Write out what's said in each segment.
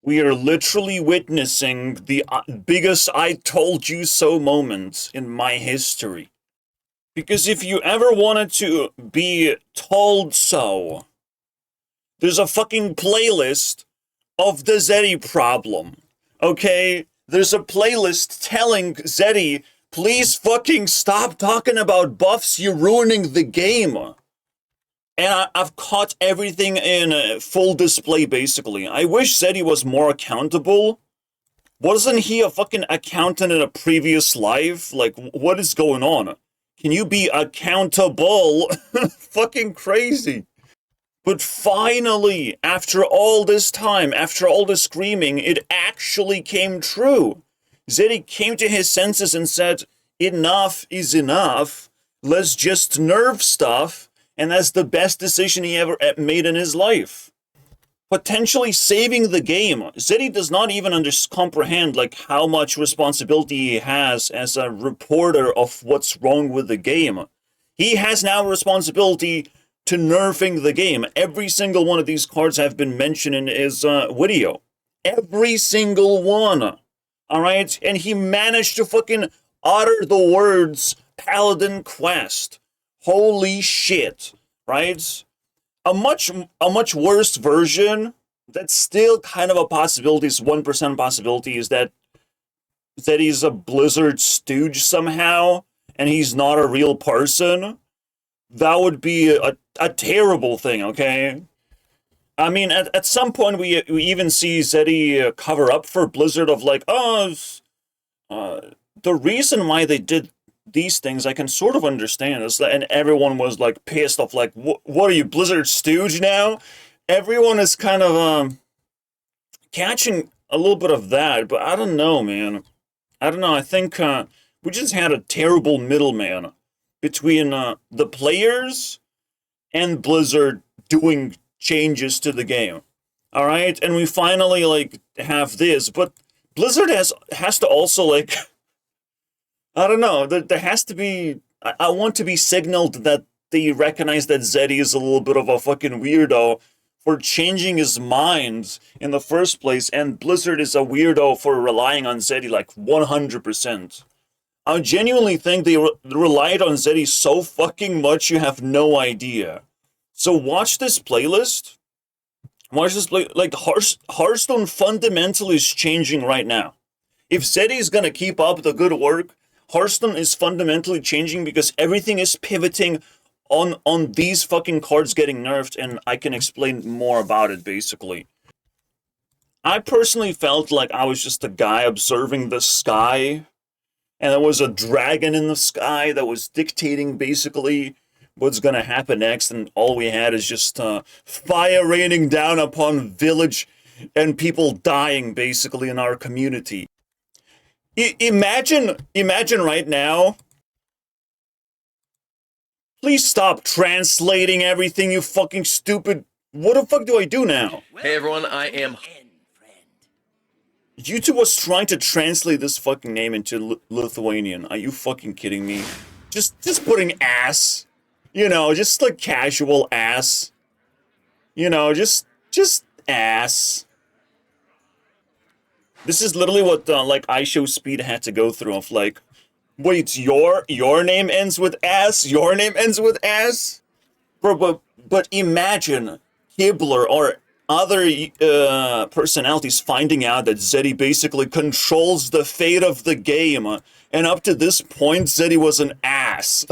We are literally witnessing the biggest I told you so moment in my history. Because if you ever wanted to be told so, there's a fucking playlist of the Zeddy problem. Okay? There's a playlist telling Zeddy, please fucking stop talking about buffs, you're ruining the game. And I've caught everything in full display, basically. I wish Zeddy was more accountable. Wasn't he a fucking accountant in a previous life? Like, what is going on? Can you be accountable? Fucking crazy. But finally, after all this time, after all the screaming, it actually came true. Zeddy came to his senses and said, enough is enough. Let's just nerf stuff. And that's the best decision he ever made in his life. Potentially saving the game. Zeddy does not even comprehend like how much responsibility he has as a reporter of what's wrong with the game. He has now responsibility to nerfing the game. Every single one of these cards have been mentioned in his video. Every single one. Alright? And he managed to fucking utter the words Paladin Quest. Holy shit, right? A much worse version that's still kind of a possibility, is 1% possibility, is that he's a Blizzard stooge somehow, and he's not a real person. That would be a terrible thing, okay? I mean, at some point we even see Zeddy cover up for Blizzard of like, the reason why they did these things I can sort of understand. And everyone was like pissed off, like, what are you, Blizzard stooge now? Everyone is kind of catching a little bit of that, but I don't know, man. I don't know. I think we just had a terrible middleman between the players and Blizzard doing changes to the game. All right, and we finally like have this, but Blizzard has to also like. I don't know, there has to be, I want to be signaled that they recognize that Zeddy is a little bit of a fucking weirdo for changing his mind in the first place, and Blizzard is a weirdo for relying on Zeddy like 100%. I genuinely think they relied on Zeddy so fucking much you have no idea. So watch this playlist. Like Hearthstone fundamentally is changing right now. If Zeddy is gonna keep up the good work, Hearthstone is fundamentally changing because everything is pivoting on these fucking cards getting nerfed, and I can explain more about it, basically. I personally felt like I was just a guy observing the sky, and there was a dragon in the sky that was dictating, basically, what's gonna happen next, and all we had is just fire raining down upon village and people dying, basically, in our community. Imagine right now. Please stop translating everything, you fucking stupid. What the fuck do I do now? Hey everyone, I am. YouTube was trying to translate this fucking name into Lithuanian. Are you fucking kidding me? Just putting ass. You know, just like casual ass. You know, just ass. This is literally what like IShowSpeed had to go through of like, wait, your name ends with ass? Your name ends with ass? Bro, but imagine Kibler or other personalities finding out that Zeddy basically controls the fate of the game. And up to this point, Zeddy was an ass.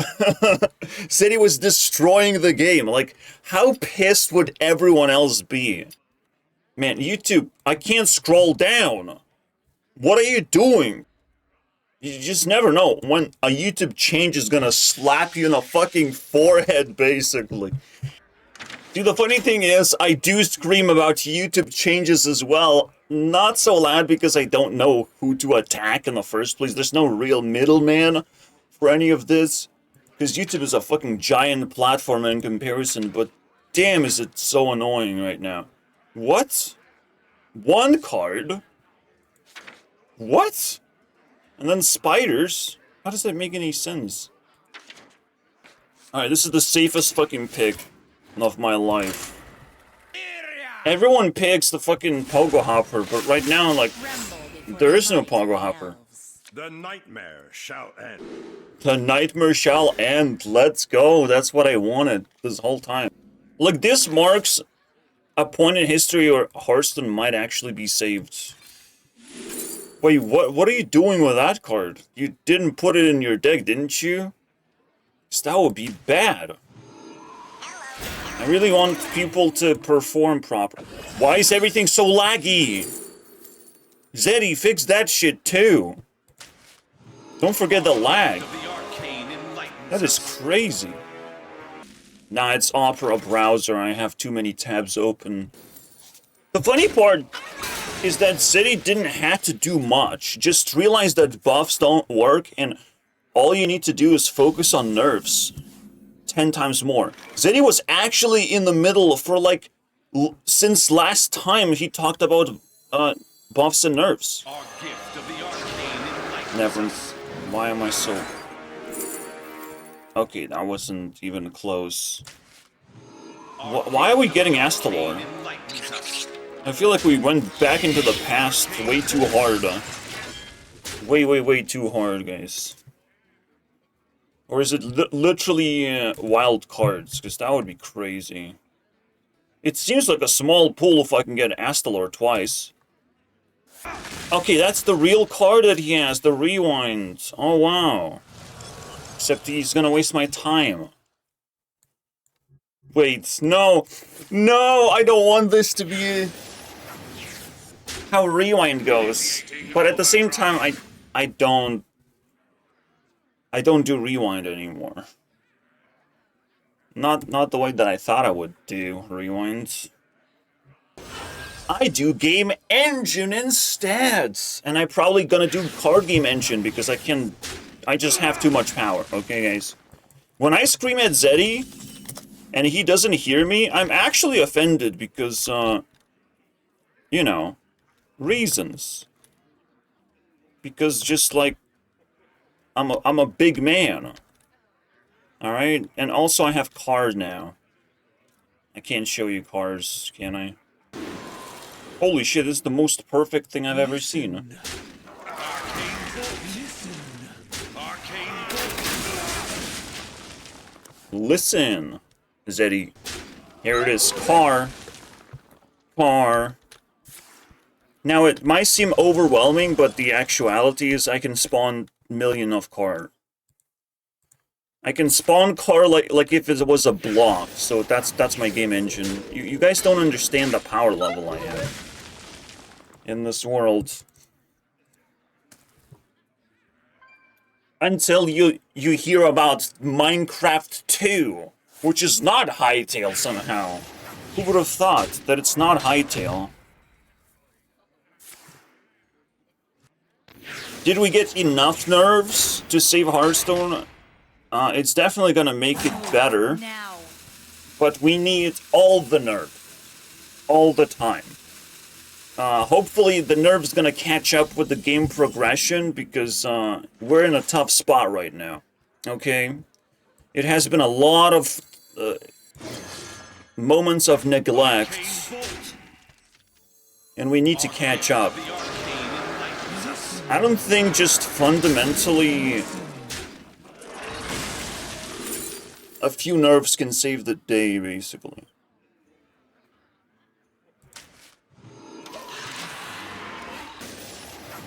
Zeddy was destroying the game. Like, how pissed would everyone else be? Man, YouTube, I can't scroll down. What are you doing? You just never know when a YouTube change is gonna slap you in the fucking forehead, basically. Dude, the funny thing is, I do scream about YouTube changes as well. Not so loud because I don't know who to attack in the first place. There's no real middleman for any of this. Because YouTube is a fucking giant platform in comparison, but damn is it so annoying right now. What? One card? What? And then spiders? How does that make any sense? Alright, this is the safest fucking pick of my life. Everyone picks the fucking Pogo Hopper, but right now, like, there is no Pogo Hopper. The nightmare shall end. The nightmare shall end. Let's go. That's what I wanted this whole time. Look, this marks a point in history where Hearthstone might actually be saved. Wait, what are you doing with that card? You didn't put it in your deck, didn't you? 'Cause that would be bad. I really want people to perform properly. Why is everything so laggy? Zeddy, fix that shit too. Don't forget the lag. That is crazy. Nah, it's Opera browser. I have too many tabs open. The funny part is that Zeddy didn't have to do much. Just realize that buffs don't work and all you need to do is focus on nerfs 10 times more. Zeddy was actually in the middle for like, since last time he talked about buffs and nerfs. Never. Why am I so... Okay, that wasn't even close. Why are we getting Astalor? I feel like we went back into the past way too hard. Way too hard, guys. Or is it literally wild cards? Because that would be crazy. It seems like a small pool if I can get Astalor twice. Okay, that's the real card that he has, the Rewind. Oh, wow. Except he's gonna waste my time. Wait, no. No, I don't want this to be how Rewind goes. But at the same time, I don't do Rewind anymore. Not the way that I thought I would do Rewind. I do Game Engine instead! And I'm probably gonna do Card Game Engine because I just have too much power, okay guys? When I scream at Zeddy, and he doesn't hear me, I'm actually offended because, you know, reasons. Because just like, I'm a big man. Alright? And also I have cars now. I can't show you cars, can I? Holy shit, this is the most perfect thing I've ever seen. Listen, Zeddy. Here it is. Car. Car. Now, it might seem overwhelming, but the actuality is I can spawn million of car. I can spawn car like if it was a block, so that's my game engine. You guys don't understand the power level I have in this world. Until you hear about Minecraft 2, which is not Hytale somehow. Who would have thought that it's not Hytale? Did we get enough nerfs to save Hearthstone? It's definitely gonna make it better. But we need all the nerfs. All the time. Hopefully the nerf's gonna catch up with the game progression, because we're in a tough spot right now. Okay? It has been a lot of moments of neglect. And we need to catch up. I don't think just fundamentally a few nerfs can save the day, basically.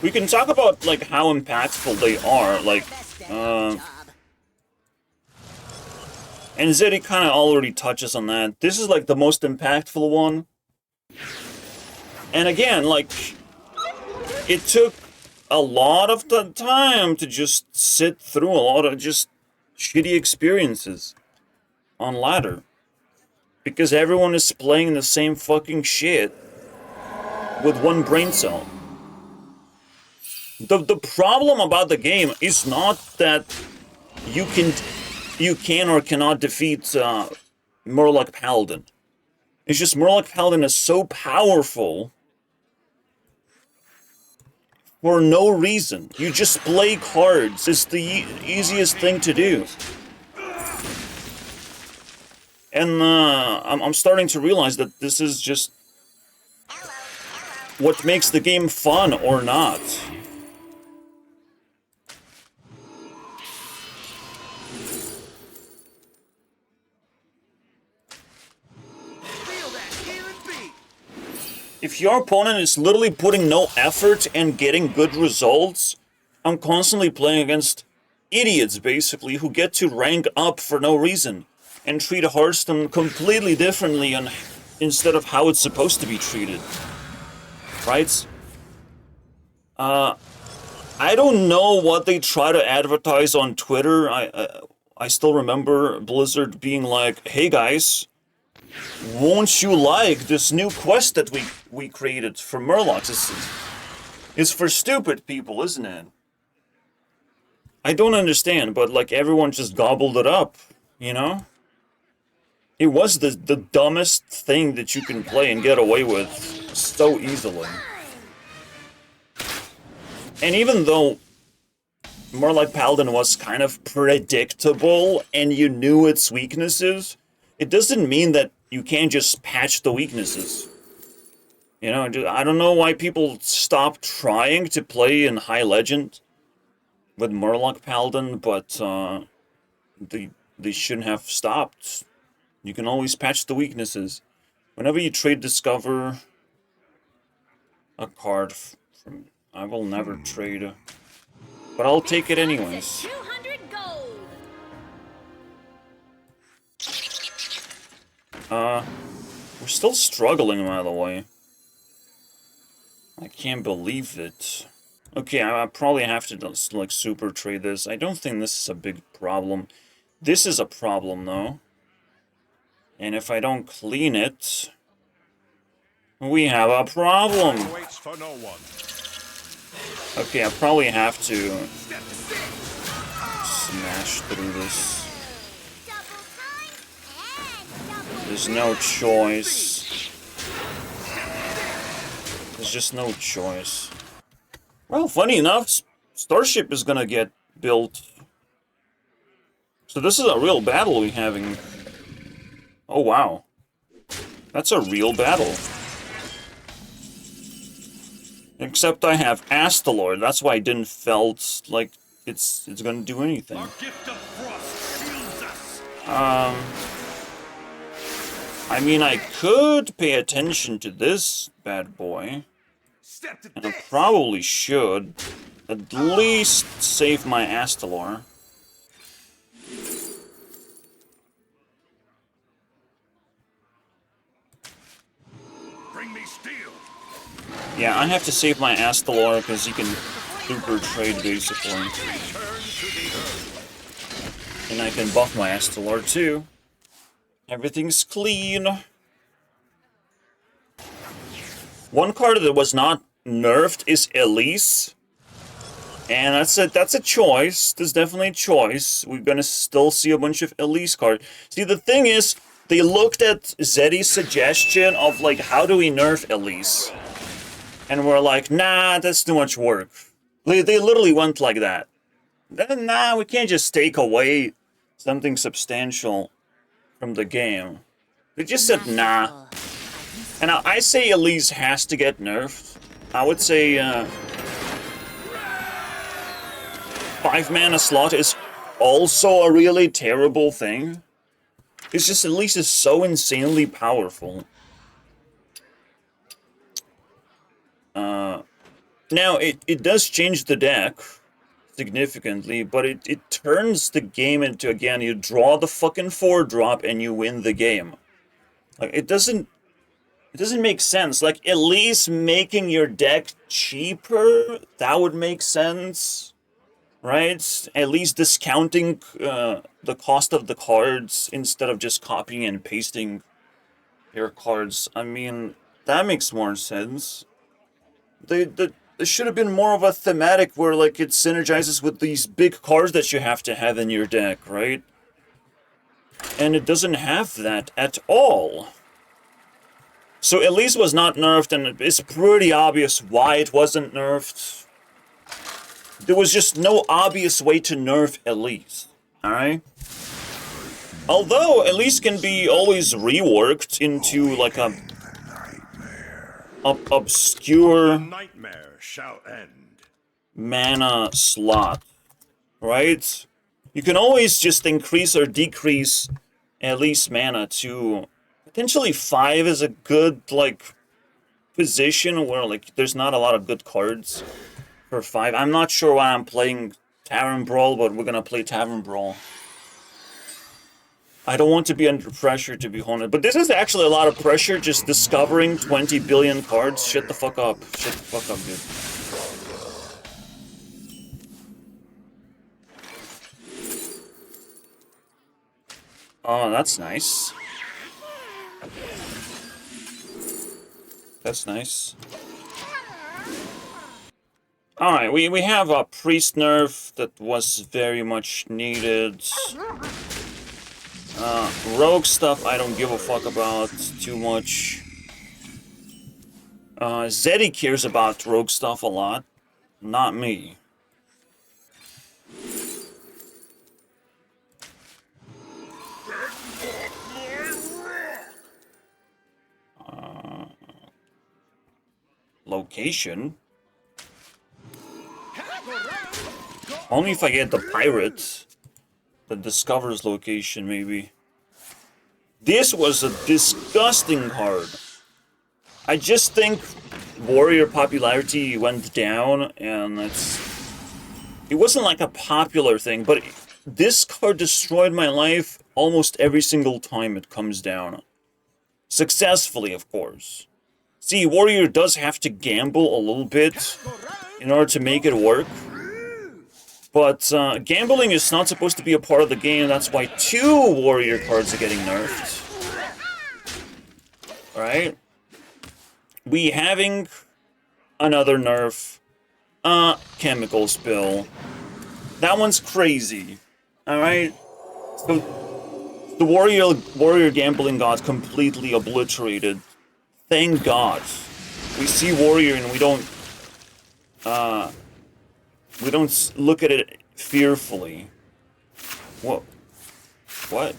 We can talk about, like, how impactful they are, like, and Zeddy kind of already touches on that. This is, like, the most impactful one. And again, like, it took a lot of the time to just sit through a lot of just shitty experiences on ladder. Because everyone is playing the same fucking shit with one brain cell. The problem about the game is not that you can or cannot defeat Murloc Paladin. It's just Murloc Paladin is so powerful for no reason. You just play cards. It's the easiest thing to do. And I'm starting to realize that this is just what makes the game fun or not. If your opponent is literally putting no effort and getting good results, I'm constantly playing against idiots, basically, who get to rank up for no reason and treat Hearthstone completely differently instead of how it's supposed to be treated. Right? I don't know what they try to advertise on Twitter. I still remember Blizzard being like, "Hey guys, won't you like this new quest that we created for Murlocs? It's for stupid people, isn't it?" I don't understand, but like everyone just gobbled it up, you know? It was the dumbest thing that you can play and get away with so easily. And even though Murloc Paladin was kind of predictable and you knew its weaknesses, it doesn't mean that you can't just patch the weaknesses. You know, I don't know why people stopped trying to play in High Legend with Murloc Paladin, but they shouldn't have stopped. You can always patch the weaknesses. Whenever you trade Discover a card from... I will never trade, but I'll take it anyways. 200 gold. We're still struggling, by the way. I can't believe it. Okay, I probably have to, like, super trade this. I don't think this is a big problem. This is a problem, though. And if I don't clean it, we have a problem. Waits for no one. Okay, I probably have to smash through this. There's no choice. There's just no choice. Well, funny enough, Starship is gonna get built. So this is a real battle we're having. Oh, wow. That's a real battle. Except I have Astalor, that's why I didn't felt like it's gonna do anything. Our gift of frost shields us. I mean, I could pay attention to this bad boy. Step to And I this. probably should at least save my Astalor. Bring me steel. Yeah, I have to save my Astalor because he can super trade basically. Return to the earth. And I can buff my Astalor too. Everything's clean. One card that was not nerfed is Elise. And that's a choice. There's definitely a choice. We're gonna still see a bunch of Elise cards. See, the thing is, they looked at Zeddy's suggestion of, like, how do we nerf Elise? And we're like, nah, that's too much work. They literally went like that. Nah, we can't just take away something substantial from the game. They just said, nah. And I say Elise has to get nerfed. I would say, 5-mana slot is also a really terrible thing. It's just Elise is so insanely powerful. Now, it does change the deck significantly, but it turns the game into, again, you draw the fucking 4-drop and you win the game. Like, it doesn't make sense. Like, at least making your deck cheaper, that would make sense, right? At least discounting the cost of the cards instead of just copying and pasting your cards. I mean, that makes more sense. There should have been more of a thematic where, like, it synergizes with these big cards that you have to have in your deck, right? And it doesn't have that at all. So Elise was not nerfed, and it's pretty obvious why it wasn't nerfed. There was just no obvious way to nerf Elise, alright? Although Elise can be always reworked into, like, a obscure Nightmare shall end. mana slot, right? You can always just increase or decrease at least mana to potentially 5 is a good, like, position where, like, there's not a lot of good cards for 5. I'm not sure why I'm playing Tavern Brawl, but we're gonna play Tavern Brawl. I don't want to be under pressure, to be honest. But this is actually a lot of pressure, just discovering 20 billion cards. Shut the fuck up. Shut the fuck up, dude. Oh, that's nice. That's nice. Alright, we have a Priest nerf that was very much needed. Rogue stuff I don't give a fuck about too much. Zeddy cares about rogue stuff a lot. Not me. Location? Only if I get the pirate that discovers location, maybe. This was a disgusting card. I just think warrior popularity went down, and it wasn't like a popular thing, but this card destroyed my life almost every single time it comes down. Successfully, of course. See, warrior does have to gamble a little bit in order to make it work. But gambling is not supposed to be a part of the game. That's why 2 warrior cards are getting nerfed. Alright? We having another nerf. Chemical spill. That one's crazy. Alright? So, the warrior gambling got completely obliterated. Thank God. We see warrior and we don't look at it fearfully. What?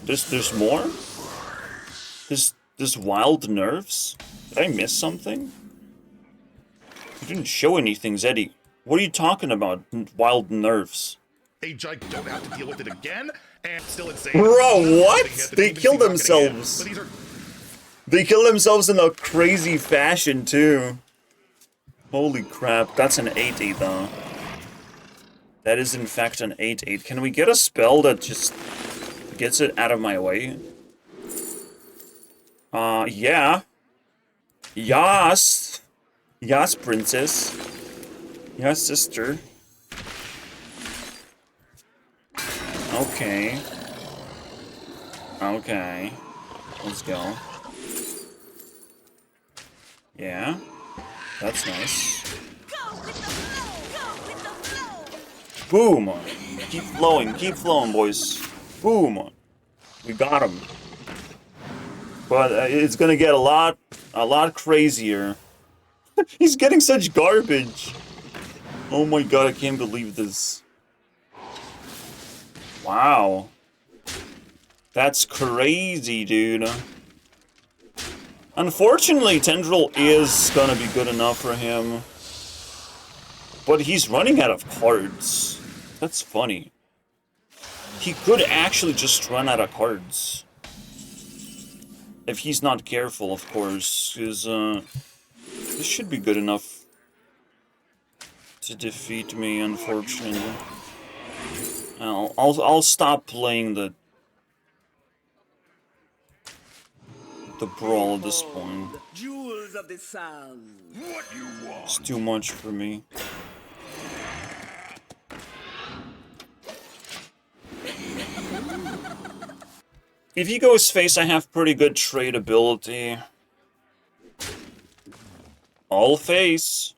There's more? There's wild nerfs? Did I miss something? You didn't show anything, Zeddy. What are you talking about? Wild nerfs? A giant don't have to deal with it again, and still insane. Bro, what? They killed themselves. They kill themselves in a crazy fashion, too. Holy crap, that's an 8-8, though. That is, in fact, an 8-8. Can we get a spell that just gets it out of my way? Yeah. Yas. Yas, princess. Yas, sister. Okay. Okay. Let's go. Yeah, that's nice. Boom! Keep flowing, boys. Boom! We got him. But it's gonna get a lot crazier. He's getting such garbage. Oh my god, I can't believe this. Wow. That's crazy, dude. Unfortunately, Tendril is gonna be good enough for him. But he's running out of cards. That's funny. He could actually just run out of cards. If he's not careful, of course. Because, this should be good enough to defeat me, unfortunately. I'll stop playing the brawl at this point. Jewels of the sun. What you want? It's too much for me. If he goes face, I have pretty good trade ability. All face.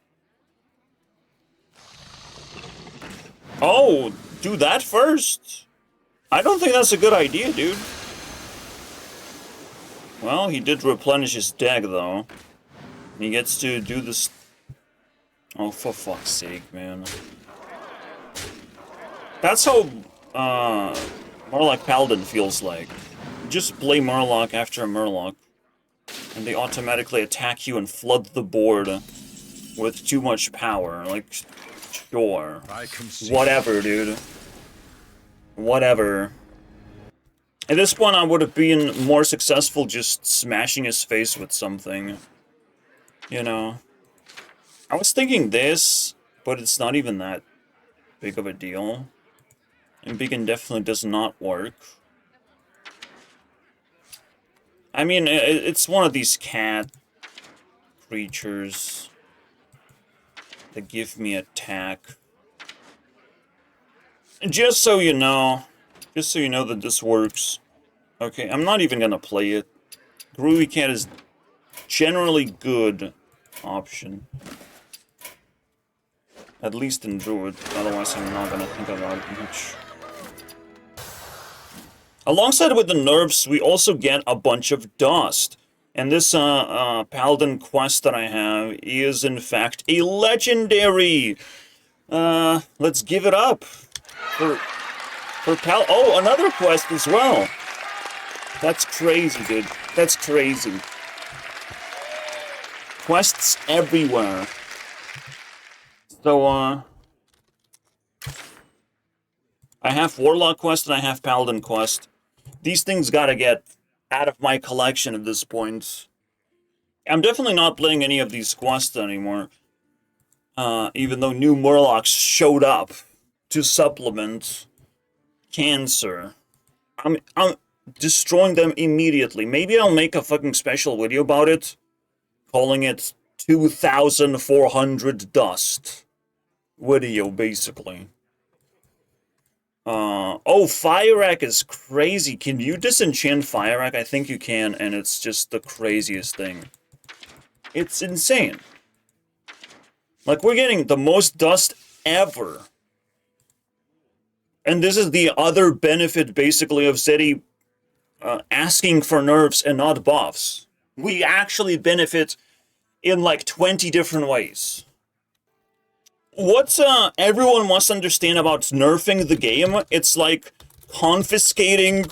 Oh, do that first. I don't think that's a good idea, dude. Well, he did replenish his deck, though. He gets to do this... Oh, for fuck's sake, man. That's how, Murloc Paladin feels like. Just play Murloc after a Murloc. and they automatically attack you and flood the board with too much power. Like, sure. Whatever, dude. Whatever. At this point, I would have been more successful just smashing his face with something. You know? I was thinking this, but it's not even that big of a deal. And beacon definitely does not work. I mean, it's one of these cat creatures that give me attack. And just so you know that this works. Okay, I'm not even gonna play it. Groovy Cat is generally good option. At least in Druid, otherwise I'm not gonna think about it much. Alongside with the nerfs, we also get a bunch of dust. And this Paladin quest that I have is in fact a legendary. Let's give it up for oh, another quest as well. That's crazy, dude. That's crazy. Quests everywhere. So, I have Warlock quest and I have Paladin quest. These things gotta get out of my collection at this point. I'm definitely not playing any of these quests anymore. Even though new Murlocs showed up to supplement Cancer. I'm destroying them immediately. Maybe I'll make a fucking special video about it, calling it 2,400 Dust video, basically. Oh, Fire-Rack is crazy. Can you disenchant Fire-Rack? I think you can, and it's just the craziest thing. It's insane. Like, we're getting the most dust ever. And this is the other benefit, basically, of Zeddy asking for nerfs and not buffs. We actually benefit in, like, 20 different ways. What everyone must understand about nerfing the game, it's like confiscating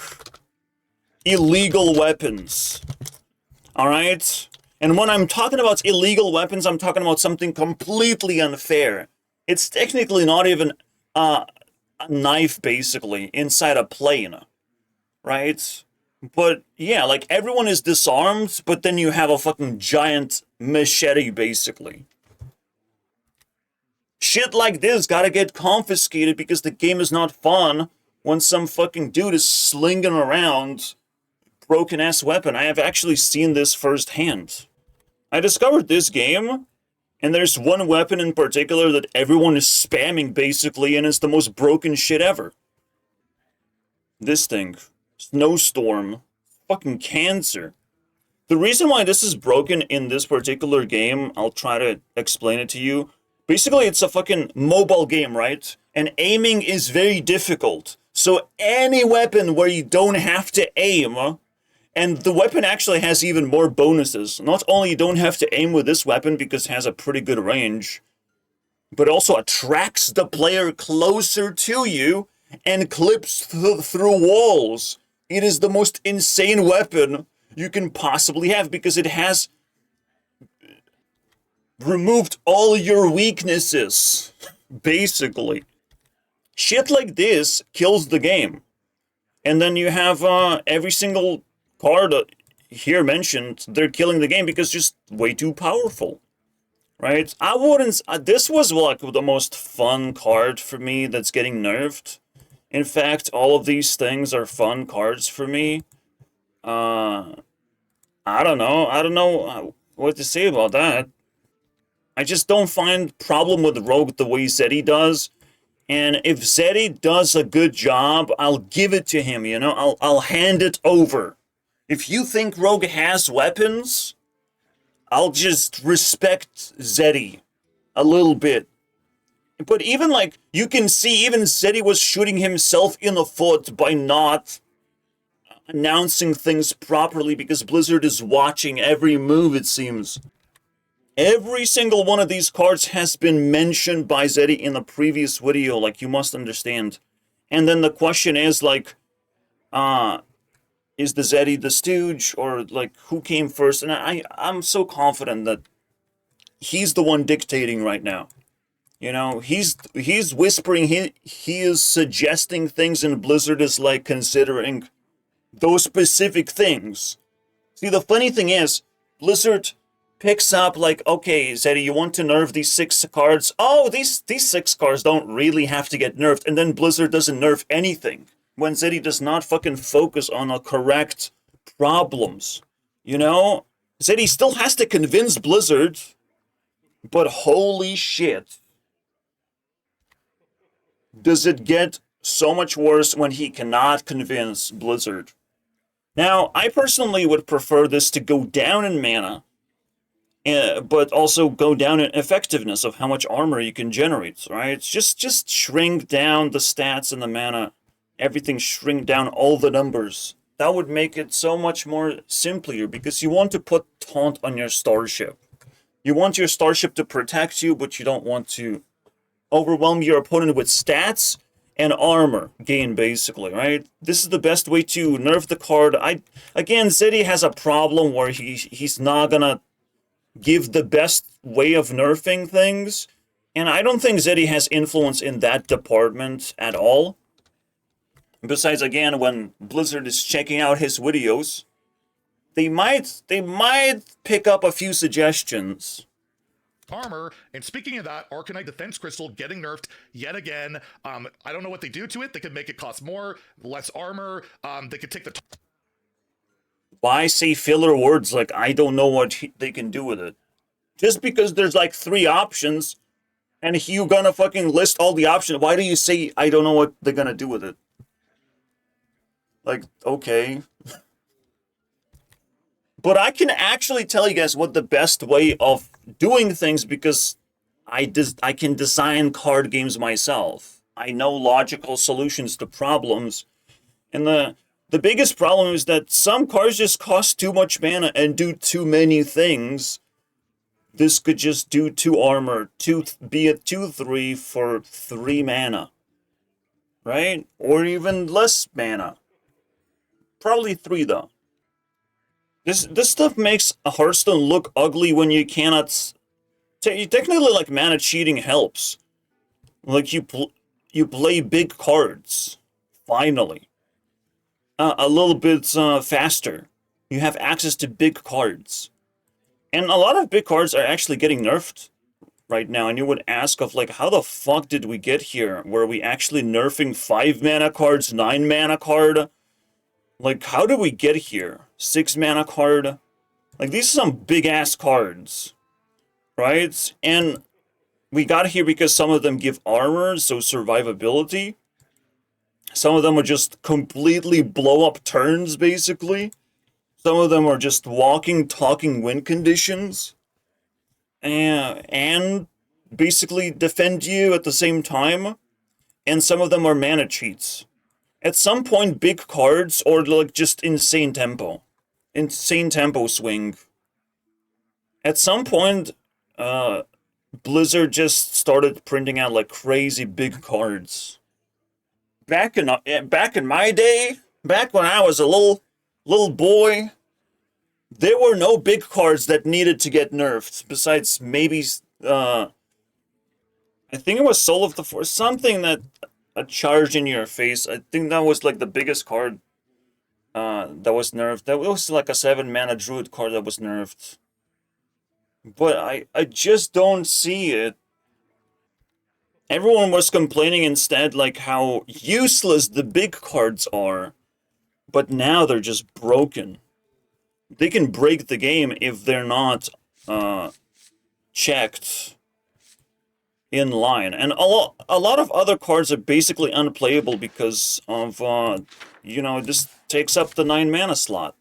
illegal weapons. Alright? And when I'm talking about illegal weapons, I'm talking about something completely unfair. It's technically not even a knife, basically, inside a plane. Right? But, yeah, like, everyone is disarmed, but then you have a fucking giant machete, basically. Shit like this gotta get confiscated because the game is not fun when some fucking dude is slinging around broken-ass weapon. I have actually seen this firsthand. I discovered this game, and there's one weapon in particular that everyone is spamming, basically, and it's the most broken shit ever. This thing. Snowstorm. Fucking Cancer. The reason why this is broken in this particular game, I'll try to explain it to you. Basically, it's a fucking mobile game, right? And aiming is very difficult. So any weapon where you don't have to aim, and the weapon actually has even more bonuses. Not only you don't have to aim with this weapon because it has a pretty good range, but also attracts the player closer to you and clips through walls. It is the most insane weapon you can possibly have because it has removed all your weaknesses, basically. Shit like this kills the game. And then you have every single card here mentioned, they're killing the game because just way too powerful. Right? I wouldn't... this was like the most fun card for me that's getting nerfed. In fact, all of these things are fun cards for me. I don't know what to say about that. I just don't find problem with Rogue the way Zeddy does. And if Zeddy does a good job, I'll give it to him, you know? I'll hand it over. If you think Rogue has weapons, I'll just respect Zeddy a little bit. But even, like, you can see even Zeddy was shooting himself in the foot by not announcing things properly because Blizzard is watching every move, it seems. Every single one of these cards has been mentioned by Zeddy in the previous video, like, you must understand. And then the question is, like, is the Zeddy the Stooge, or like who came first? And I'm so confident that he's the one dictating right now. You know, he's whispering, he is suggesting things, and Blizzard is like considering those specific things. See, the funny thing is, Blizzard picks up like, okay, Zeddy, you want to nerf these 6 cards? Oh, these 6 cards don't really have to get nerfed, and then Blizzard doesn't nerf anything when Zeddy does not fucking focus on the correct problems. You know, Zeddy still has to convince Blizzard, but holy shit, does it get so much worse when he cannot convince Blizzard. Now, I personally would prefer this to go down in mana, but also go down in effectiveness of how much armor you can generate, right? Just shrink down the stats and the mana, everything shrink down all the numbers. That would make it so much more simpler, because you want to put taunt on your starship. You want your starship to protect you, but you don't want to overwhelm your opponent with stats and armor gain, basically, right? This is the best way to nerf the card. Again, Zeddy has a problem where he's not gonna give the best way of nerfing things, and I don't think Zeddy has influence in that department at all. Besides, again, when Blizzard is checking out his videos, they might pick up a few suggestions. Armor, and speaking of that, Arcanite Defense Crystal getting nerfed yet again. I don't know what they do to it. They could make it cost more, less armor. They could take the... Why say filler words like, I don't know what they can do with it? Just because there's like 3 options, and you gonna fucking list all the options, why do you say, I don't know what they're gonna do with it? Like, okay. But I can actually tell you guys what the best way of doing things, because I can design card games myself. I know logical solutions to problems. And the biggest problem is that some cards just cost too much mana and do too many things. This could just do 2 armor, be a 2/3 for 3 mana. Right? Or even less mana. Probably 3 though. This stuff makes a Hearthstone look ugly when you cannot... technically, like, mana cheating helps. Like, you play big cards. Finally. A little bit faster. You have access to big cards. And a lot of big cards are actually getting nerfed right now. And you would ask of, like, how the fuck did we get here? Were we actually nerfing 5 mana cards, 9 mana card? Like, how did we get here? 6 mana card? Like, these are some big-ass cards, right? And we got here because some of them give armor, so survivability. Some of them are just completely blow-up turns, basically. Some of them are just walking, talking win conditions. And basically defend you at the same time. And some of them are mana cheats. At some point, big cards, or like just insane tempo swing. At some point, Blizzard just started printing out like crazy big cards. Back in my day, back when I was a little boy, there were no big cards that needed to get nerfed. Besides maybe, I think it was Soul of the Force, something that. A charge in your face. I think that was like the biggest card that was nerfed. That was like a 7 mana druid card that was nerfed. But I just don't see it. Everyone was complaining instead like how useless the big cards are. But now they're just broken. They can break the game if they're not checked in line. And a lot of other cards are basically unplayable because of, you know, this takes up the 9 mana slot.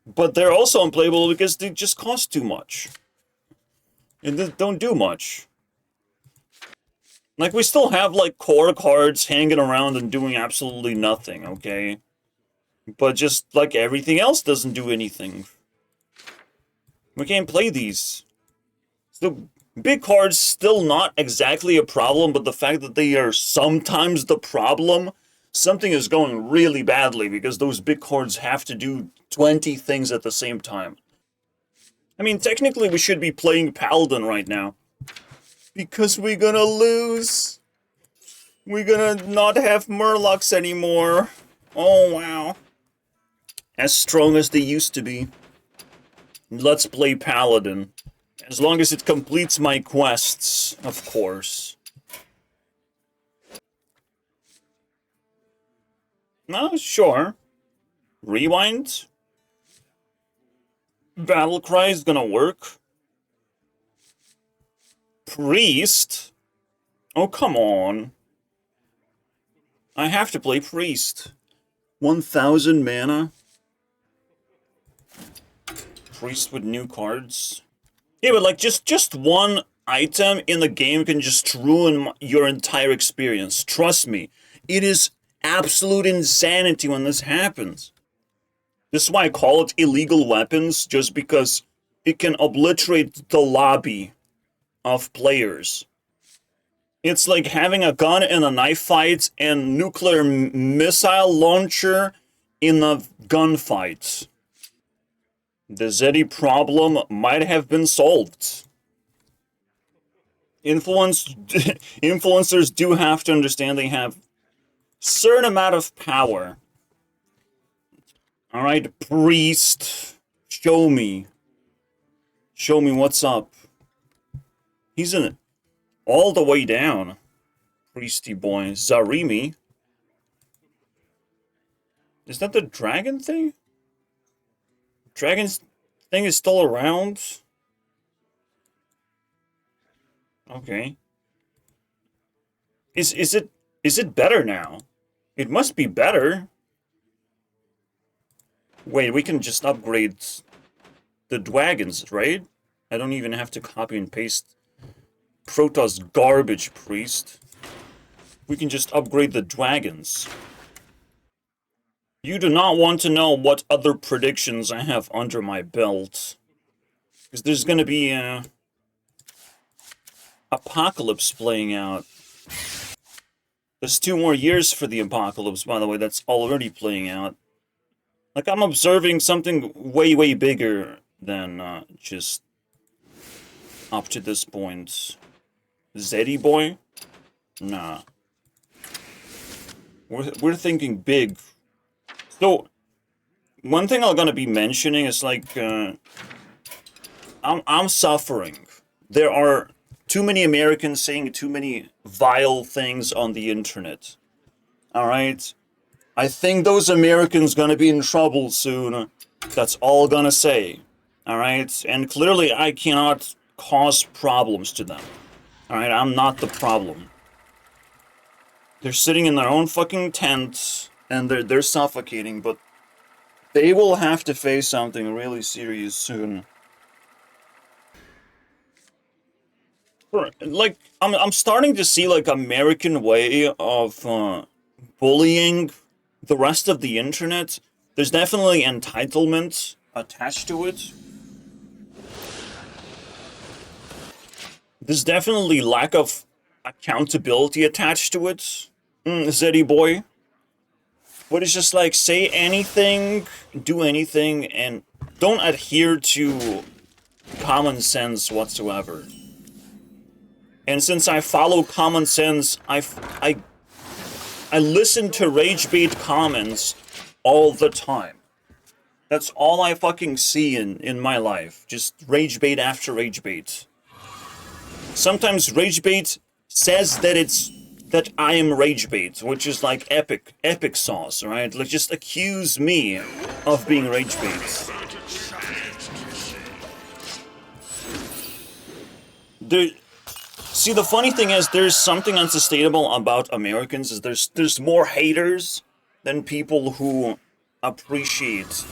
But they're also unplayable because they just cost too much. And they don't do much. Like, we still have, like, core cards hanging around and doing absolutely nothing, okay? But just, like, everything else doesn't do anything. We can't play these. So, big cards still not exactly a problem, but the fact that they are sometimes the problem something is going really badly because those big cards have to do 20 things at the same time. I mean, technically we should be playing Paladin right now. Because we're gonna lose. We're gonna not have Murlocs anymore. Oh, wow. As strong as they used to be. Let's play Paladin. As long as it completes my quests, of course. No, sure. Rewind? Battle Cry is gonna work. Priest? Oh, come on. I have to play Priest. 1,000 mana? Priest with new cards? Yeah, but like, just one item in the game can just ruin your entire experience. Trust me. It is absolute insanity when this happens. This is why I call it illegal weapons, just because it can obliterate the lobby of players. It's like having a gun in a knife fight and nuclear missile launcher in a gunfight. The Zeddy problem might have been solved. Influencers do have to understand they have certain amount of power. Alright, Priest. Show me. Show me what's up. He's in it. All the way down. Priesty boy. Zarimi. Is that the dragon thing? Dragon's thing is still around? Okay. Is it better now? It must be better. Wait, we can just upgrade the dragons, right? I don't even have to copy and paste Protoss garbage priest. We can just upgrade the dragons. You do not want to know what other predictions I have under my belt. Because there's gonna be a apocalypse playing out. There's 2 more years for the apocalypse, by the way, that's already playing out. Like, I'm observing something way, way bigger than just up to this point. Zeddy boy? Nah. We're thinking big. So, one thing I'm gonna be mentioning is, like, I'm suffering. There are too many Americans saying too many vile things on the internet. Alright? I think those Americans gonna be in trouble soon. That's all gonna say. Alright? And clearly I cannot cause problems to them. Alright? I'm not the problem. They're sitting in their own fucking tent, and they're suffocating, but they will have to face something really serious soon. Like, I'm starting to see, like, American way of bullying the rest of the internet. There's definitely entitlement attached to it. There's definitely lack of accountability attached to it, Zeddy boy. But it's just like, say anything, do anything, and don't adhere to common sense whatsoever. And since I follow common sense, I listen to rage bait comments all the time. That's all I fucking see in my life. Just rage bait after rage bait. Sometimes rage bait says that I am rage bait, which is like epic sauce, right? Like, just accuse me of being rage bait. See, the funny thing is, there's something unsustainable about Americans. Is there's more haters than people who appreciate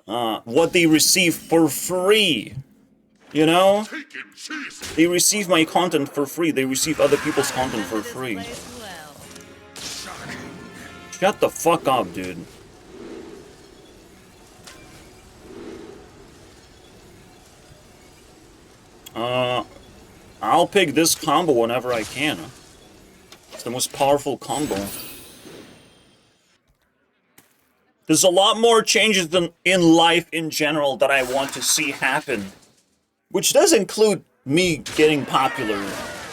what they receive for free. You know? They receive my content for free. They receive other people's content for free. Shut the fuck up, dude. I'll pick this combo whenever I can. It's the most powerful combo. There's a lot more changes than in life in general that I want to see happen. Which does include me getting popular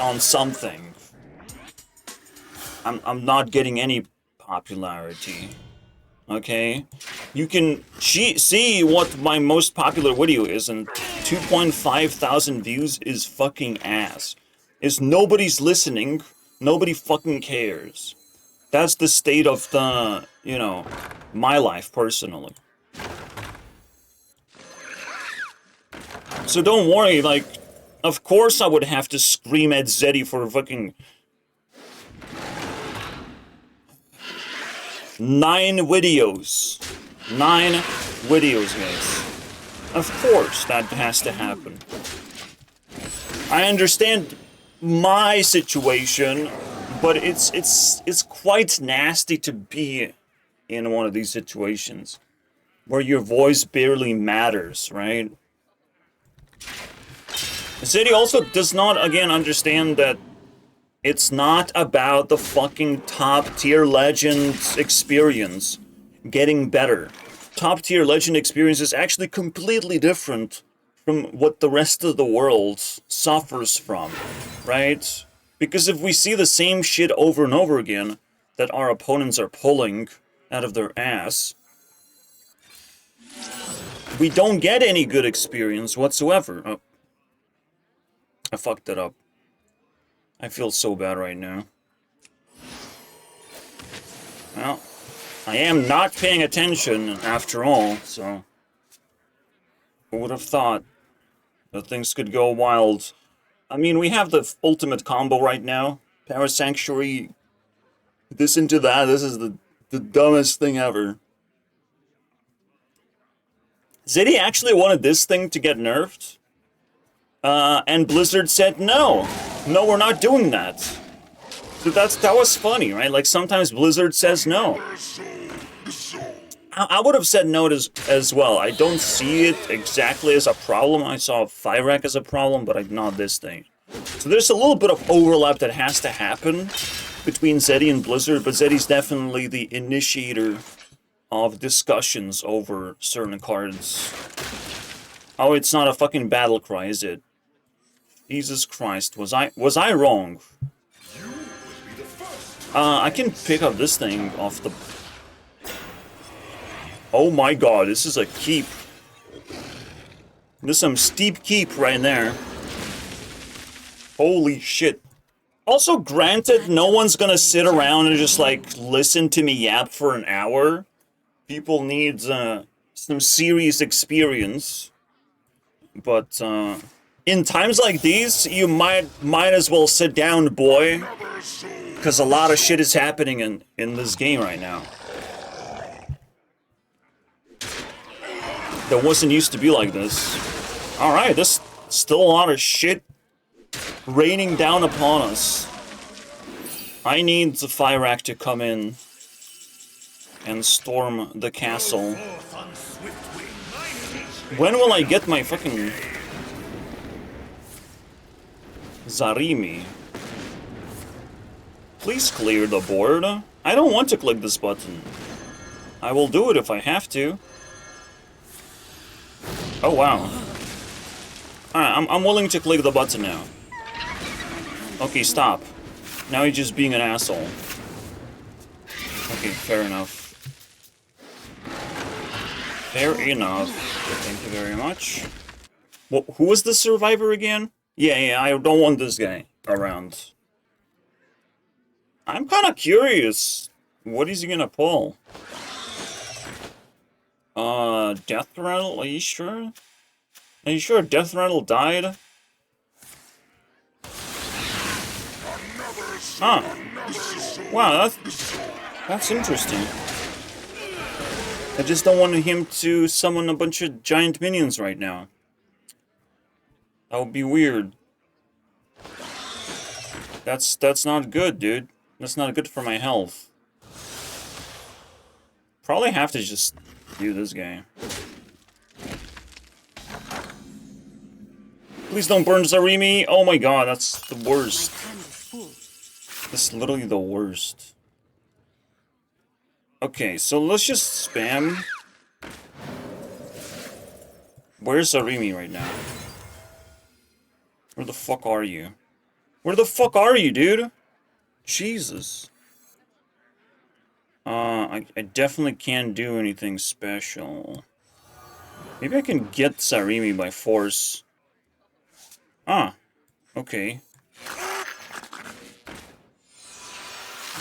on something. I'm not getting any popularity. Okay? You can see what my most popular video is, and 2.5 thousand views is fucking ass. Is nobody's listening, nobody fucking cares. That's the state of the, you know, my life personally. So don't worry, like, of course I would have to scream at Zeddy for fucking 9 videos. 9 videos, guys. Of course that has to happen. I understand my situation, but it's quite nasty to be in one of these situations where your voice barely matters, right? Zeddy also does not, again, understand that it's not about the fucking top-tier Legends experience getting better. Top-tier Legend experience is actually completely different from what the rest of the world suffers from, right? Because if we see the same shit over and over again that our opponents are pulling out of their ass, we don't get any good experience whatsoever. Oh. I fucked it up. I feel so bad right now. Well, I am not paying attention after all, so... Who would have thought that things could go wild? I mean, we have the ultimate combo right now. Power Sanctuary, this into that, this is the dumbest thing ever. Zeddy actually wanted this thing to get nerfed. And Blizzard said no. No, we're not doing that. So that was funny, right? Like, sometimes Blizzard says no. I would have said no as well. I don't see it exactly as a problem. I saw Fyrak as a problem, but not this thing. So there's a little bit of overlap that has to happen between Zeddy and Blizzard, but Zeddy's definitely the initiator of discussions over certain cards. Oh, it's not a fucking battle cry, is it? Jesus Christ, was I wrong? I can pick up this thing off the... Oh my god, this is a keep. There's some steep keep right there. Holy shit. Also, granted, no one's gonna sit around and just, like, listen to me yap for an hour. People need, some serious experience. But, in times like these, you might as well sit down, boy. Because a lot of shit is happening in this game right now. That wasn't used to be like this. Alright, there's still a lot of shit raining down upon us. I need the Fyrak to come in and storm the castle. When will I get my fucking Zarimi? Please clear the board. I don't want to click this button. I will do it if I have to. Oh wow. Alright, I'm willing to click the button now. Okay, stop. Now you're just being an asshole. Okay, fair enough. Fair enough. Thank you very much. Well, who was the survivor again? Yeah, I don't want this guy around. I'm kind of curious. What is he gonna pull? Death Rattle? Are you sure? Are you sure Death Rattle died? Huh. Wow, that's interesting. I just don't want him to summon a bunch of giant minions right now. That would be weird. That's not good, dude. That's not good for my health. Probably have to just do this guy. Please don't burn Zarimi. Oh my god, that's the worst. That's literally the worst. Okay, so let's just spam. Where's Zarimi right now? Where the fuck are you? Where the fuck are you, dude? Jesus. I definitely can't do anything special. Maybe I can get Zarimi by force. Ah, okay.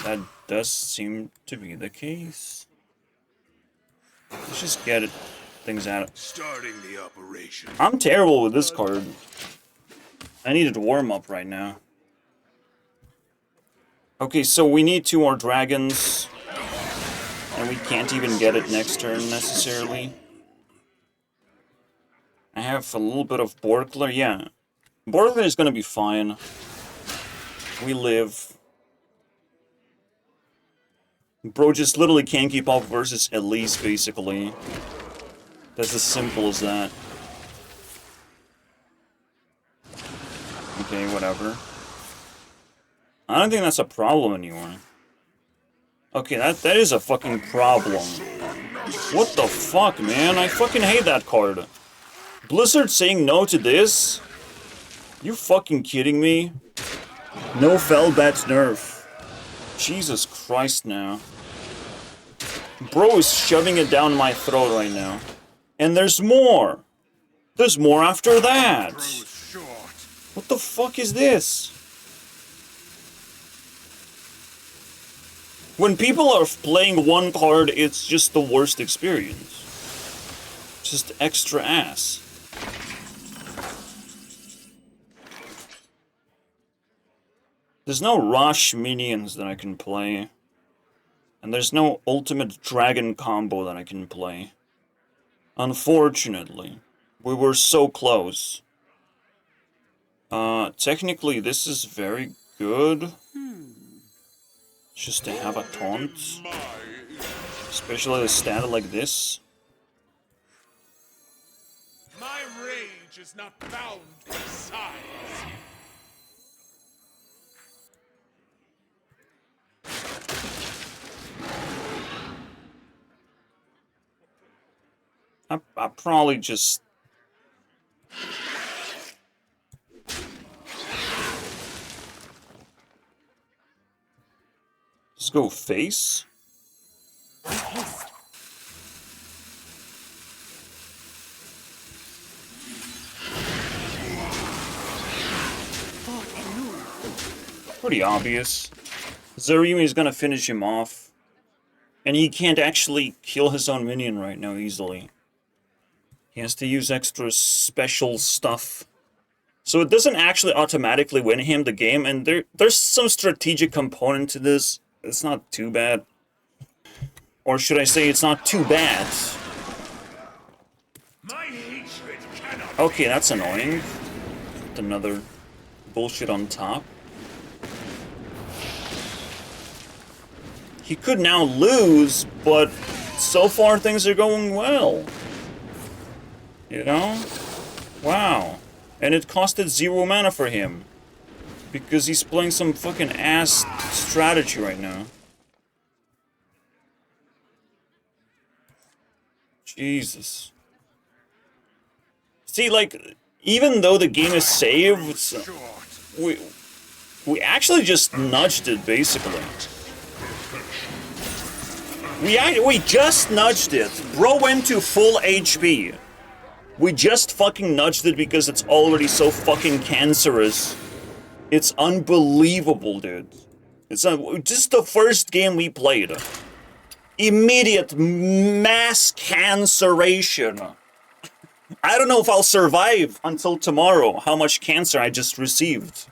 That does seem to be the case. Let's just get it, things out. Starting the operation. I'm terrible with this card. I needed to warm up right now. Okay, so we need 2 more dragons. And we can't even get it next turn, necessarily. I have a little bit of Borkler, yeah. Borkler is gonna be fine. We live. Bro just literally can't keep up versus Elise, basically. That's as simple as that. Okay, whatever. I don't think that's a problem anymore. Okay, that is a fucking problem. What the fuck, man? I fucking hate that card. Blizzard saying no to this? You fucking kidding me? No Fellbat's nerf. Jesus Christ now. Bro is shoving it down my throat right now. And there's more. There's more after that. What the fuck is this? When people are playing one card, it's just the worst experience. Just extra ass. There's no rush minions that I can play. And there's no ultimate dragon combo that I can play. Unfortunately. We were so close. Technically this is very good. Just to have a taunt. Especially a stat like this. My rage is not bound by size. I probably just... Let's go face. Pretty obvious. Zarimi is gonna finish him off. And he can't actually kill his own minion right now easily. He has to use extra special stuff. So it doesn't actually automatically win him the game, and there's some strategic component to this. It's not too bad. Or should I say it's not too bad. My hatred cannot. Okay, that's annoying. Put another bullshit on top. He could now lose, but so far things are going well. You know? Wow. And it costed 0 mana for him. Because he's playing some fucking ass strategy right now. Jesus. See, like, even though the game is saved, we actually just nudged it, basically. We just nudged it. Bro went to full HP. We just fucking nudged it because it's already so fucking cancerous. It's unbelievable, dude. It's just the first game we played. Immediate mass canceration. I don't know if I'll survive until tomorrow, how much cancer I just received.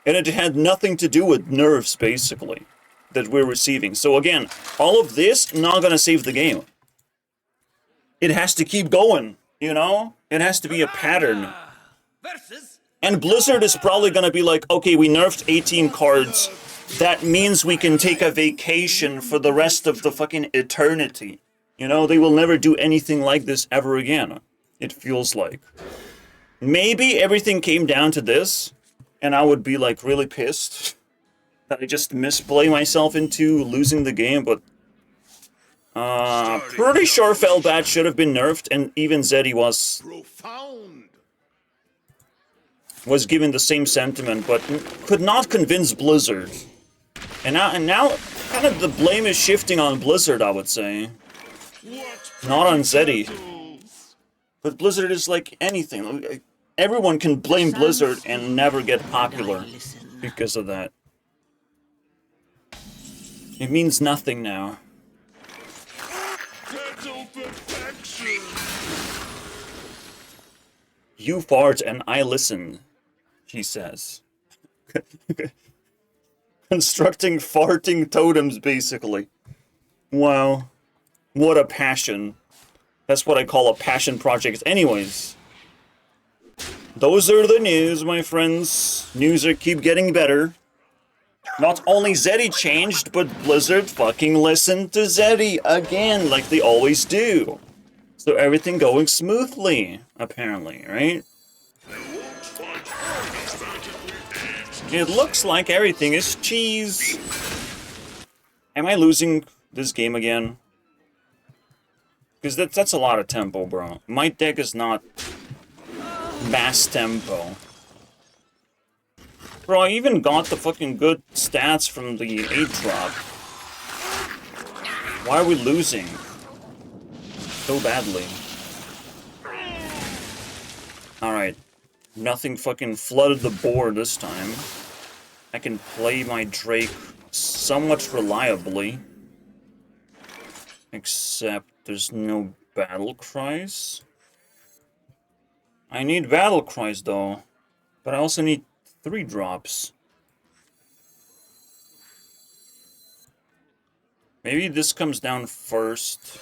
And it had nothing to do with nerfs, basically, that we're receiving. So again, all of this not gonna save the game. It has to keep going, you know? It has to be a pattern. Versus. And Blizzard is probably gonna be like, okay, we nerfed 18 cards. That means we can take a vacation for the rest of the fucking eternity. You know, they will never do anything like this ever again. It feels like. Maybe everything came down to this, and I would be like really pissed that I just misplay myself into losing the game, but Pretty sure Felbat should have been nerfed, and even Zeddy Profound. was given the same sentiment, but could not convince Blizzard. And now kind of the blame is shifting on Blizzard, I would say. Not on Zeddy. But Blizzard is like anything. Everyone can blame Blizzard and never get popular because of that. It means nothing now. You fart and I listen, he says. Constructing farting totems, basically. Wow. What a passion. That's what I call a passion project. Anyways. Those are the news, my friends. News are keep getting better. Not only Zeddy changed, but Blizzard fucking listened to Zeddy again, like they always do. So everything going smoothly, apparently, right? It looks like everything is cheese. Am I losing this game again? Because that's a lot of tempo, bro. My deck is not mass tempo. Bro, I even got the fucking good stats from the 8-drop. Why are we losing so badly? Alright. Nothing fucking flooded the board this time. I can play my Drake somewhat reliably. Except there's no battle cries. I need battle cries though. But I also need 3 drops. Maybe this comes down first.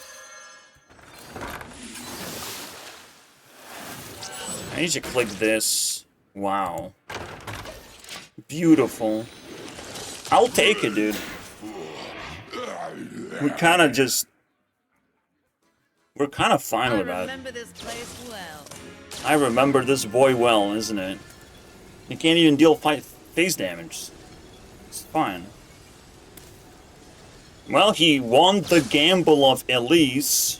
I need to click this. Wow. Beautiful. I'll take it, dude. We kind of just... We're kind of fine with that. Remember this place well. I remember this boy well, isn't it? He can't even deal phase damage. It's fine. Well, he won the gamble of Elise.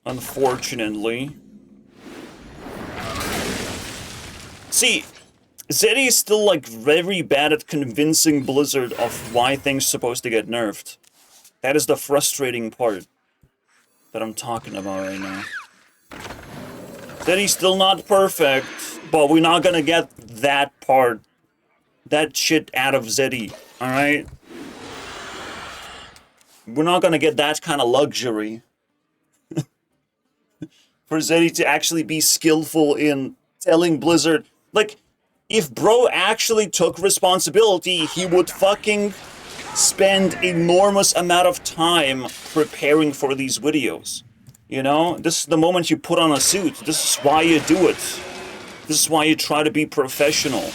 Unfortunately. See, Zeddy is still, like, very bad at convincing Blizzard of why things are supposed to get nerfed. That is the frustrating part that I'm talking about right now. Zeddy's still not perfect, but we're not gonna get that part, that shit out of Zeddy, alright? We're not gonna get that kind of luxury. For Zeddy to actually be skillful in telling Blizzard... Like, if bro actually took responsibility, he would fucking spend enormous amount of time preparing for these videos. You know? This is the moment you put on a suit. This is why you do it. This is why you try to be professional.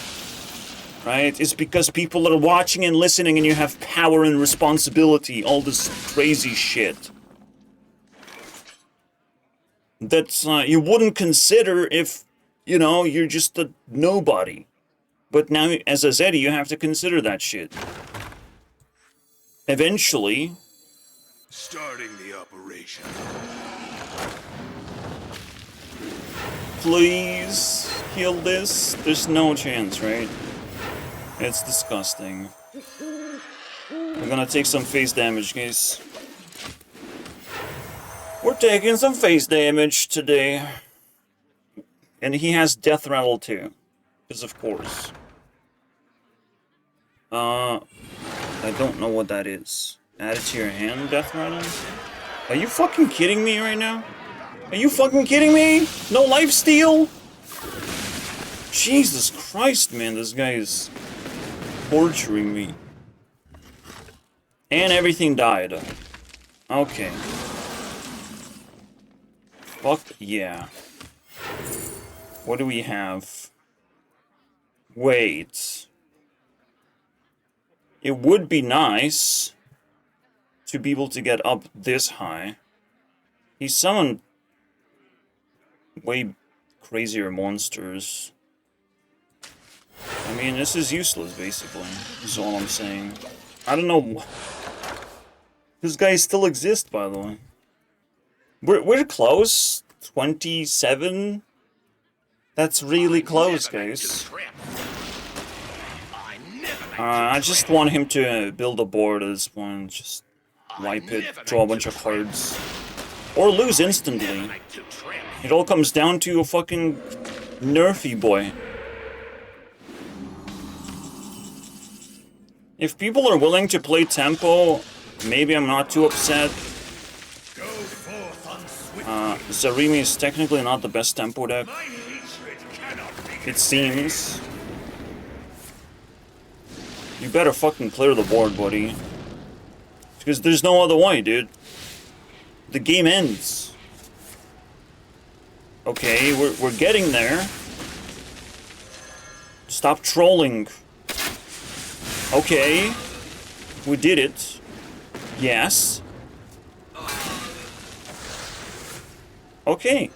Right? It's because people are watching and listening and you have power and responsibility. All this crazy shit. That's, you wouldn't consider if, you know, you're just a nobody. But now, as a Zeddy, you have to consider that shit. Eventually... Starting the operation. Please kill this. There's no chance, right? It's disgusting. We're gonna take some face damage, guys. We're taking some face damage today. And he has death rattle too. Because of course. I don't know what that is. Add it to your hand, death rattle? Are you fucking kidding me right now? Are you fucking kidding me? No lifesteal? Jesus Christ, man, this guy is torturing me. And everything died. Okay. Fuck yeah. What do we have? Wait. It would be nice to be able to get up this high. He summoned way crazier monsters. I mean, this is useless, basically, is all I'm saying. I don't know. This guy still exists, by the way. We're close. 27. That's really close, guys. I just want him to build a board at this point. Just wipe it, draw a bunch of cards. Or lose instantly. It all comes down to a fucking nerfy boy. If people are willing to play tempo, maybe I'm not too upset. Zarimi is technically not the best tempo deck. It seems. You better fucking clear the board, buddy. Because there's no other way, dude. The game ends. Okay, we're getting there. Stop trolling. Okay. We did it. Yes. Okay.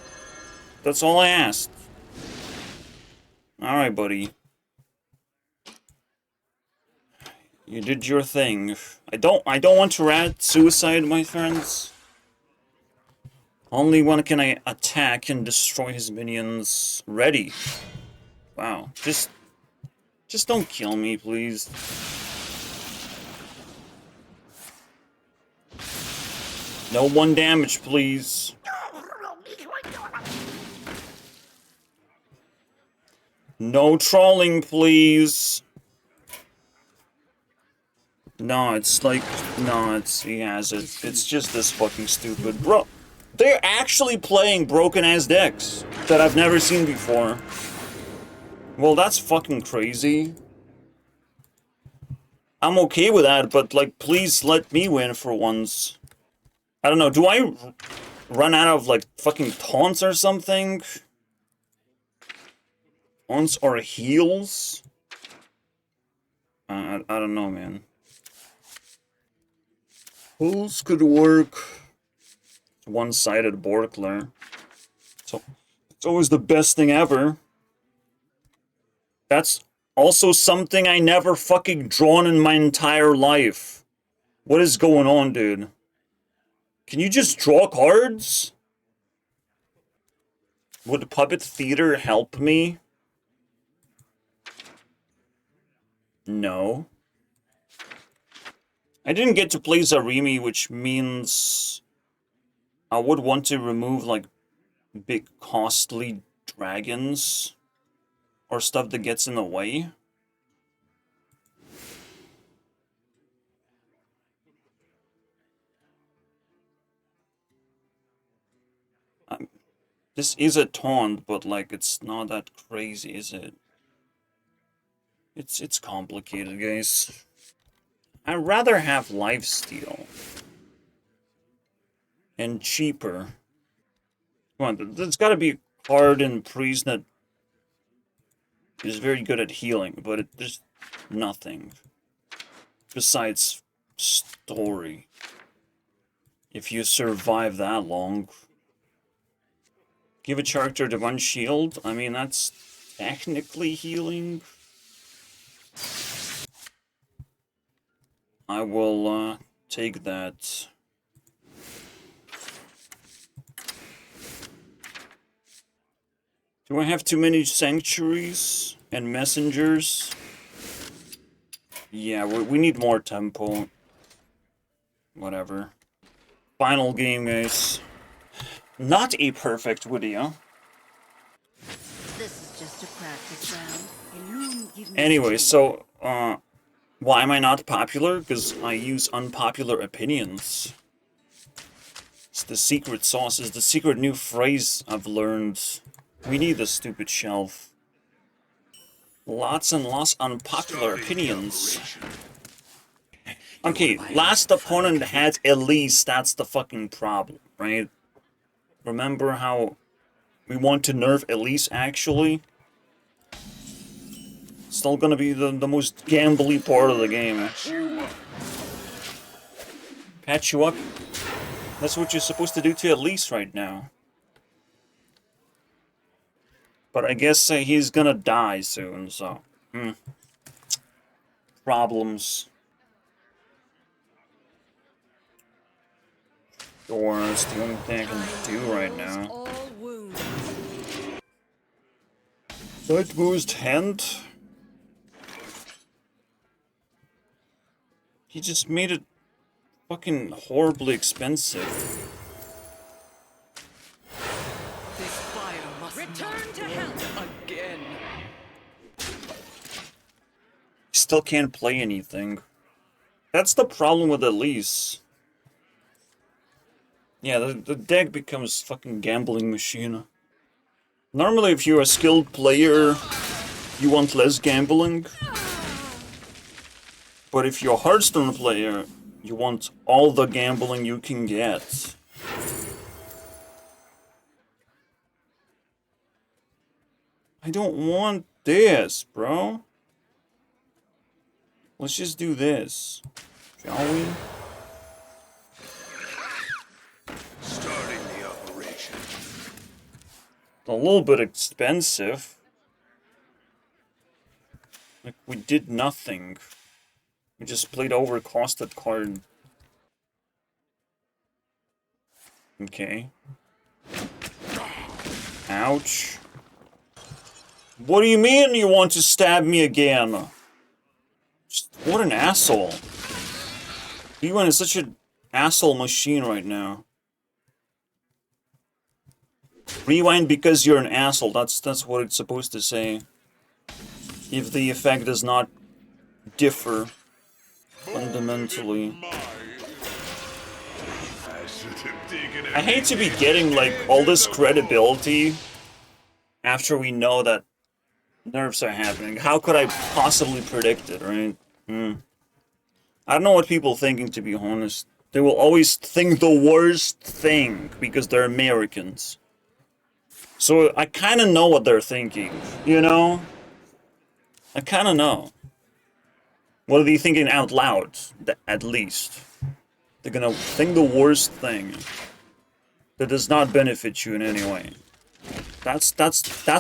That's all I asked. Alright, buddy. You did your thing. I don't want to rat suicide, my friends. Only when can I attack and destroy his minions. Ready. Wow. Just don't kill me, please. No 1 damage, please. No trolling, please. No, it's like... No, he has it. It's just this fucking stupid. Bro, they're actually playing broken-ass decks that I've never seen before. Well, that's fucking crazy. I'm okay with that, but, like, please let me win for once. I don't know, do I run out of, like, fucking taunts or something? Taunts or heals? I don't know, man. Heals could work. One-sided board clear. So, it's always the best thing ever. That's also something I never fucking drawn in my entire life. What is going on, dude? Can you just draw cards? Would Puppet Theater help me? No. I didn't get to play Zarimi, which means I would want to remove, like, big costly dragons or stuff that gets in the way. This is a taunt, but, like, it's not that crazy, is it? It's complicated, guys. I'd rather have lifesteal. And cheaper. Come on, there's gotta be a card in Priest that is very good at healing, but there's nothing. Besides story. If you survive that long. Give a character Divine Shield. I mean, that's technically healing. I will take that. Do I have too many sanctuaries and messengers? Yeah, we need more tempo. Whatever. Final game, guys. Not a perfect video. This is just a practice round. Anyway, so, why am I not popular? Because I use unpopular opinions. It's the secret sauce. It's the secret new phrase I've learned. We need this stupid shelf. Lots and lots unpopular opinions. Okay, last opponent had Elise. That's the fucking problem, right? Remember how we want to nerf Elise, actually? Still gonna be the most gambly part of the game. Patch you up? That's what you're supposed to do to Elise right now. But I guess he's gonna die soon, so... Problems. Or it's the only thing I can do right now. All wounds. Side boost hand. He just made it fucking horribly expensive. This fire must Return to hell. again. Still can't play anything. That's the problem with Elise. Yeah, the deck becomes fucking gambling machine. Normally, if you're a skilled player, you want less gambling. But if you're a Hearthstone player, you want all the gambling you can get. I don't want this, bro. Let's just do this, shall we? Starting the operation. A little bit expensive. Like, we did nothing. We just played overcosted card. Okay. Ouch. What do you mean you want to stab me again? Just, what an asshole. Ewan is such an asshole machine right now. Rewind because you're an asshole. That's what it's supposed to say. If the effect does not differ fundamentally. I hate to be getting like all this credibility after we know that nerfs are happening. How could I possibly predict it, right? I don't know what people are thinking, to be honest. They will always think the worst thing because they're Americans. So I kind of know what they're thinking, you know? I kind of know. What are they thinking out loud, at least? They're gonna think the worst thing that does not benefit you in any way. That's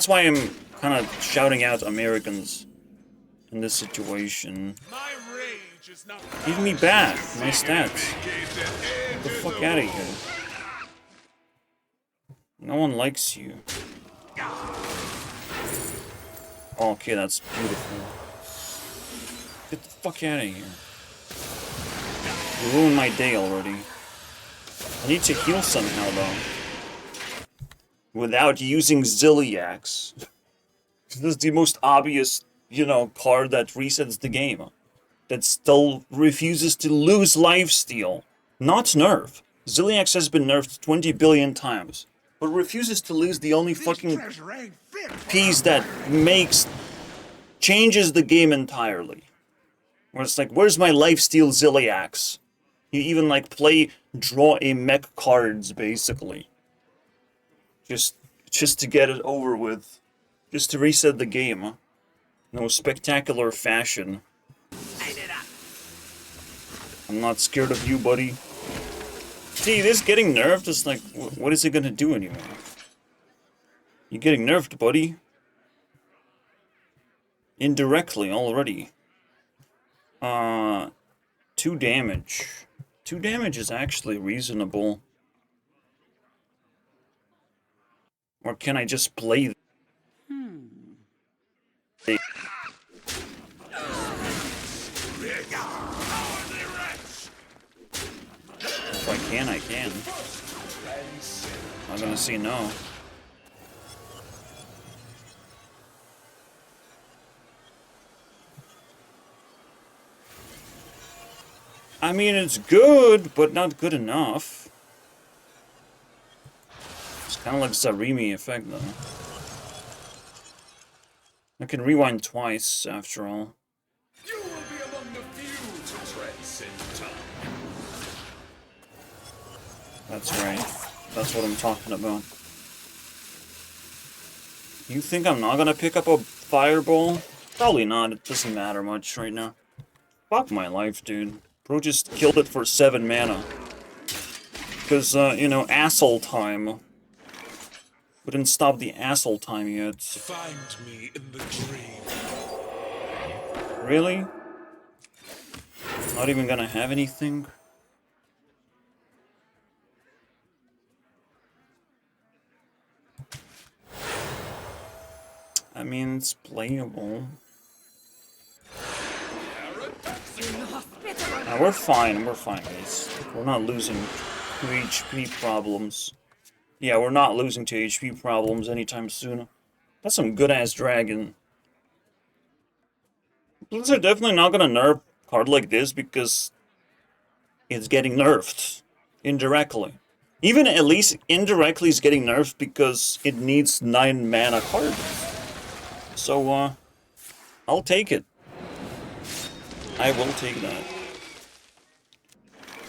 why I'm kind of shouting out Americans in this situation. My rage is not Give me back my stats. Get the fuck out of here. No one likes you. Okay, that's beautiful. Get the fuck out of here. You ruined my day already. I need to heal somehow, though. Without using Zilliax. This is the most obvious, you know, card that resets the game. That still refuses to lose lifesteal. Not nerf. Zilliax has been nerfed 20 billion times. But refuses to lose the only fucking piece that changes the game entirely. Where it's like, where's my lifesteal Zilliax? You even like draw a mech cards basically. Just to get it over with. Just to reset the game. No spectacular fashion. I'm not scared of you, buddy. See, this getting nerfed is like, what is it gonna do anymore? You're getting nerfed, buddy. Indirectly already. 2 damage. 2 damage is actually reasonable. Or can I just play? If I can, I can. I'm gonna say no. I mean, it's good, but not good enough. It's kind of like Zarimi effect, though. I can rewind twice, after all. You will be among the few to transcend time. That's right. That's what I'm talking about. You think I'm not gonna pick up a fireball? Probably not. It doesn't matter much right now. Fuck my life, dude. Bro just killed it for 7 mana. Because, you know, asshole time. We didn't stop the asshole time yet. Find me in the dream. Really? Not even gonna have anything? I mean, it's playable. Nah, we're fine, guys. We're not losing to HP problems. Yeah, we're not losing to HP problems anytime soon. That's some good-ass dragon. Blizzard definitely not gonna nerf a card like this because it's getting nerfed indirectly. Even at least indirectly it's getting nerfed because it needs 9 mana cards. So, I'll take it. I will take that.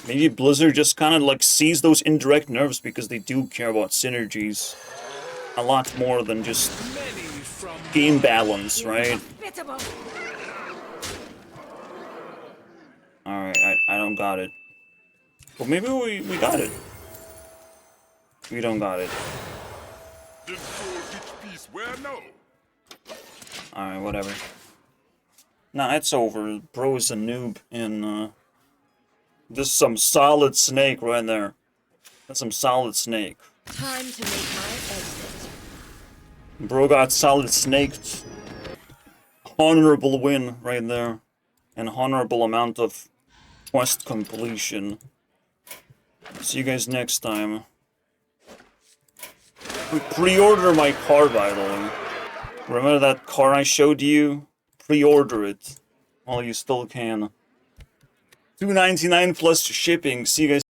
Maybe Blizzard just kind of like sees those indirect nerfs because they do care about synergies a lot more than just game balance, right? Alright, I don't got it. But maybe we got it. We don't got it. Did Sword reach peace where no? Alright, whatever. Nah, it's over. Bro's a noob, and this is some solid snake right there. That's some solid snake. Time to make my exit. Bro got solid snaked. Honorable win right there. An honorable amount of quest completion. See you guys next time. Pre-order my car, by the way. Remember that car I showed you? Pre-order it while you still can. $2.99 plus shipping. See you guys.